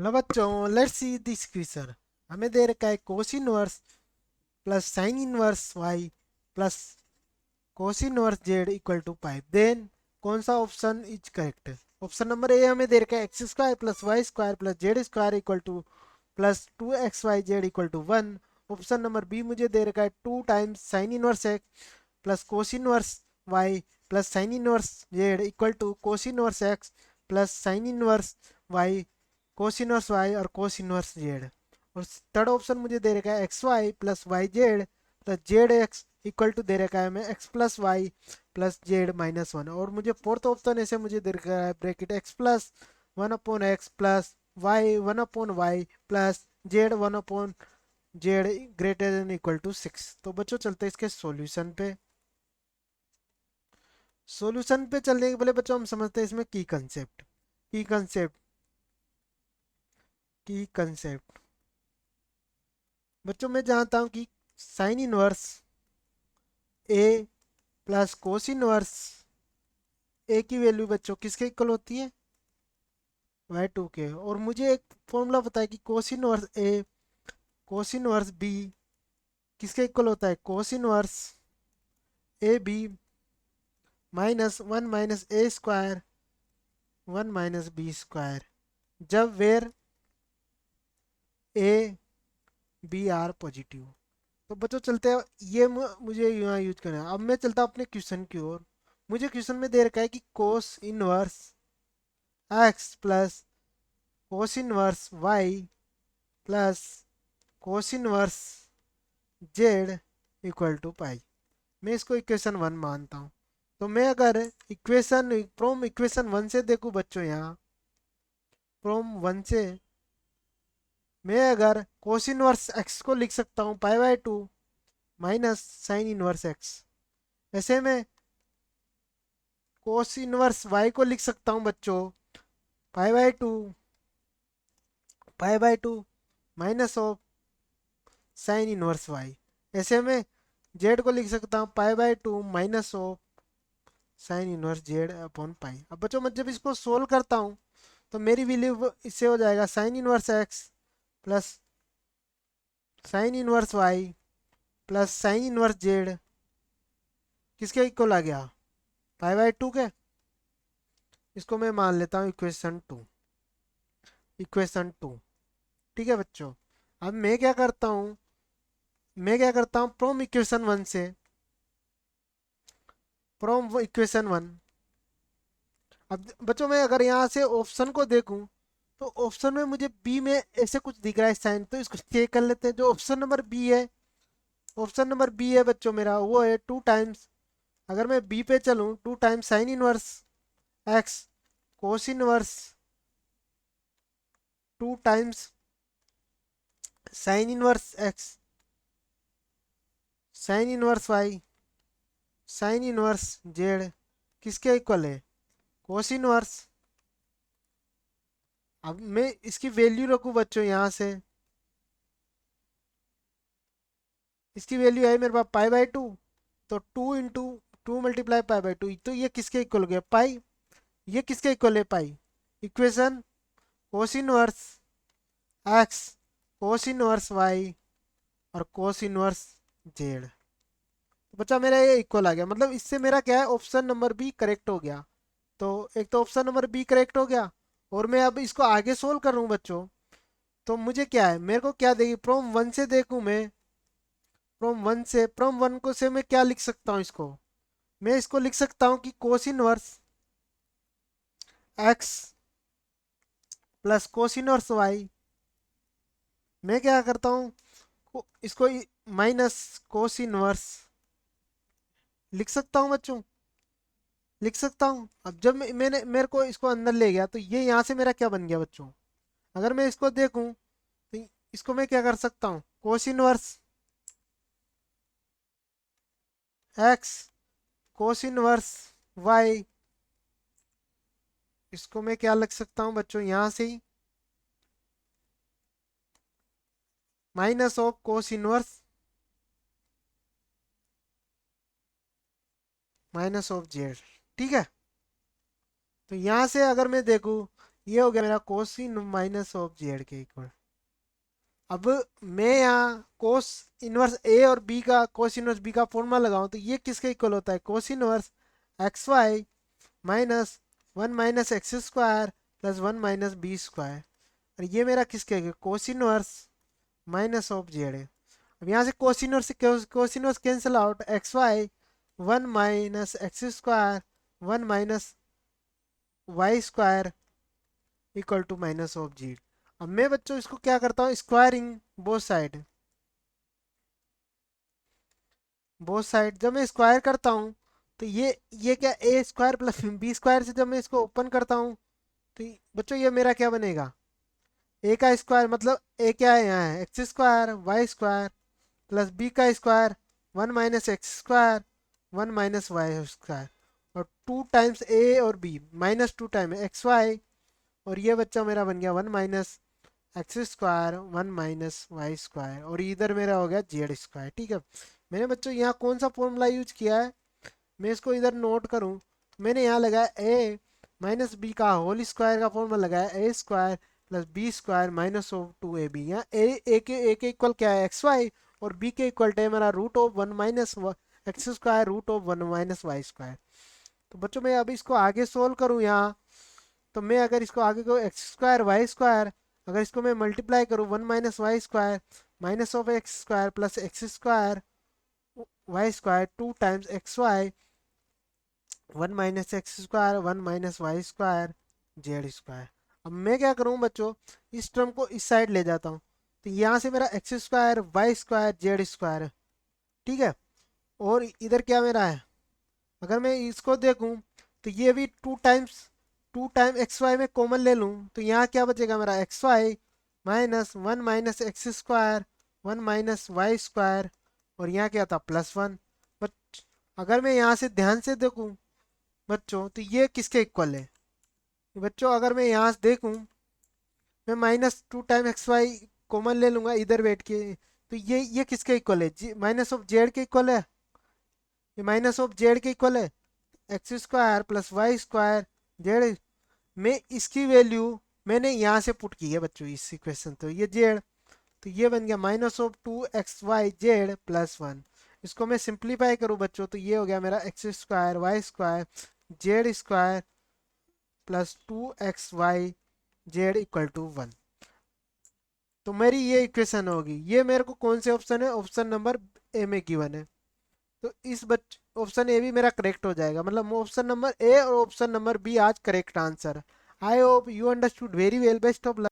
Hello बच्चों, let's see this question. हमें दे रखा है cos inverse plus sine inverse y plus cos inverse z equal to pi. Then कौन सा option is correct? Option number A हमें दे रखा है x square plus y square plus z square equal to plus 2xy z equal to 1। Option number B मुझे दे रखा है 2 times sine inverse x plus cos inverse y plus sine inverse z equal to cos inverse x plus sine inverse y cos inverse y और cos inverse z. और third option मुझे दे रखा है x y plus y z plus z x equal to दे रखा है हमें x plus y plus z minus one. और मुझे फोर्थ ऑप्शन ऐसे मुझे दे रखा है bracket x plus one upon x plus y one upon y plus z one upon z greater than equal to 6। तो बच्चों चलते हैं इसके सॉल्यूशन पे। सॉल्यूशन पे चलने के पहले बच्चों हम समझते हैं इसमें की कंसेप्ट बच्चों मैं जानता हूँ कि साइन इनवर्स ए प्लस कोस इनवर्स ए की वैल्यू बच्चों किसके इक्वल होती है? वाई टू के। और मुझे एक फॉर्मूला पता है कि cos inverse a cos inverse b किसके इक्वल होता है? Cos inverse a b minus one minus a square one minus b square, जब where a b are positive. तो बच्चों चलते हैं, ये मुझे यहाँ यूज करना है। अब मैं चलता हूँ अपने क्वेश्चन की ओर। मुझे क्वेश्चन में दे रखा है कि cos inverse x plus cos inverse y plus cos inverse z equal to pi. मैं इसको इक्वेशन वन मानता हूँ। तो मैं अगर इक्वेशन फ्रॉम इक्वेशन वन से देखूँ बच्चों, यहाँ फ्रॉम वन से मैं अगर कोस इनवर्स एक्स को लिख सकता हूँ pi by two minus sign inverse x. ऐसे में कोस इनवर्स वाई को लिख सकता हूँ बच्चों pi by two minus of sine inverse y. ऐसे में जेड को लिख सकता हूँ pi by two minus of sine inverse z upon pi. अब बच्चों मैं जब इसको सोल्व करता हूँ तो मेरी वैल्यू इससे हो जाएगा sine inverse x plus sine inverse y plus sine inverse z किसके इक्वल आ गया? पाई बाय टू के। इसको मैं मान लेता हूँ इक्वेशन टू। ठीक है बच्चों। अब मैं क्या करता हूँ फ्रॉम इक्वेशन वन। अब बच्चों मैं अगर यहाँ से ऑप्शन को देखूं तो ऑप्शन में मुझे बी में ऐसे कुछ दिख रहा है साइन, तो इसको चेक कर लेते हैं। जो ऑप्शन नंबर बी है बच्चों मेरा वो है 2 टाइम्स। अगर मैं बी पे चलूं 2 times sine inverse x cos inverse 2 times sine inverse x sine inverse y sine inverse z किसके इक्वल है? Cos inverse. अब मैं इसकी वैल्यू रखूं बच्चों यहाँ से, इसकी वैल्यू है मेरे पास पाई बाय टू। तो two into two multiply pi by to, तो ये किसके इक्वल हो गया? पाई। ये किसके इक्वल है? Pi. Equation cos inverse x cos inverse y और कोस इनवर्स जेड। बच्चा मेरा ये इक्वल आ गया, मतलब इससे मेरा क्या है, ऑप्शन नंबर बी करेक्ट हो गया। तो एक तो ऑप्शन नंबर बी करेक्ट हो गया। और मैं अब इसको आगे सोल्व कर रहा हूँ बच्चों। तो मुझे क्या है, मेरे को क्या देगी? फ्रॉम वन से देखूं मैं, फ्रॉम वन को से मैं क्या लिख सकता हूँ इसको? मैं इसको लिख सकता हूँ कि cos inverse x plus cos inverse y. मैं क्या करता हूँ, इसको माइनस कोस इनवर्स लिख सकता हूँ बच्चों, लिख सकता हूँ। अब जब मैंने मेरे को इसको अंदर ले गया तो ये यहाँ से मेरा क्या बन गया बच्चों? अगर मैं इसको देखूँ तो इसको मैं क्या कर सकता हूँ, cos inverse x cos inverse y. इसको मैं क्या लिख सकता हूँ बच्चों यहाँ से ही, minus of cos inverse minus of z. ठीक है। तो यहाँ से अगर मैं देखूँ ये हो गया मेरा कोसिन माइनस ऑफ जेड के इक्वल। अब मैं यहाँ कोस इनवर्स ए और बी का कोस इनवर्स बी का फॉर्मूला लगाऊं तो ये किसके इक्वल होता है, cos inverse x y minus one minus x square plus one minus b square. और ये मेरा किसके cos inverse minus of z है। अब यहाँ से कोस इनवर्स से cos inverse cancel out, x y one minus x square one minus y square equal to minus of g. अब मैं बच्चों इसको क्या करता हूँ, squaring both side. Both side जब मैं स्क्वायर करता हूँ तो ये क्या a square plus b square से जब मैं इसको ओपन करता हूँ तो बच्चों ये मेरा क्या बनेगा, ए का स्क्वायर मतलब ए क्या है यहाँ है x square y square plus b का square one minus x square one minus y square और टू टाइम्स ए और b minus two time x y. और ये बच्चा मेरा बन गया one minus x square one minus y square और इधर मेरा हो गया जेड स्क्वायर। ठीक है, मैंने बच्चों यहाँ कौन सा फॉर्मूला यूज किया है, मैं इसको इधर नोट करूँ तो मैंने यहाँ लगाया ए माइनस बी का होल स्क्वायर का फॉर्मूला लगाया a square plus b square minus of two a b. यहाँ ए के इक्वल क्या है एक्स वाई और बी के इक्वल है मेरा root of one minus x square root of one minus y square. तो बच्चों मैं अभी इसको आगे सोल्व करूँ यहाँ तो मैं अगर इसको आगे को एक्स स्क्वायर वाई स्क्वायर अगर इसको मैं मल्टीप्लाई करूँ one minus y square minus of x square plus x square y square two times x y one minus x square one minus y square z square. अब मैं क्या करूँ बच्चों, इस टर्म को इस साइड ले जाता हूँ तो यहाँ से मेरा x square y square z square है। ठीक है, और इधर क्या मेरा है, अगर मैं इसको देखूँ तो ये भी टू टाइम एक्स वाई में कॉमन ले लूँ तो यहाँ क्या बचेगा मेरा x y minus one minus x square one minus y square और यहाँ क्या था प्लस वन। बट अगर मैं यहाँ से ध्यान से देखूँ बच्चों तो ये किसके इक्वल है, बच्चों अगर मैं यहाँ से देखूँ मैं minus two time x y common ले लूँगा इधर बैठ के तो ये किसके इक्वल है, माइनस ऑफ जेड के इक्वल है, ये माइनस ऑफ जेड के इक्वल है x square plus y square z. मैं इसकी वैल्यू मैंने यहाँ से पुट की है बच्चों इस इक्वेशन तो ये जेड तो ये बन गया minus of two x y z plus one. इसको मैं सिंप्लीफाई करूँ बच्चों तो ये हो गया मेरा x square y square z square plus two x y z equal to one. तो मेरी ये इक्वेशन होगी, ये मेरे को कौन से ऑप्शन है, ऑप्शन नंबर ए में गिवन है। तो इस ऑप्शन ए भी मेरा करेक्ट हो जाएगा, मतलब ऑप्शन नंबर ए और ऑप्शन नंबर बी आज correct answer. I hope you understood very well, best of luck.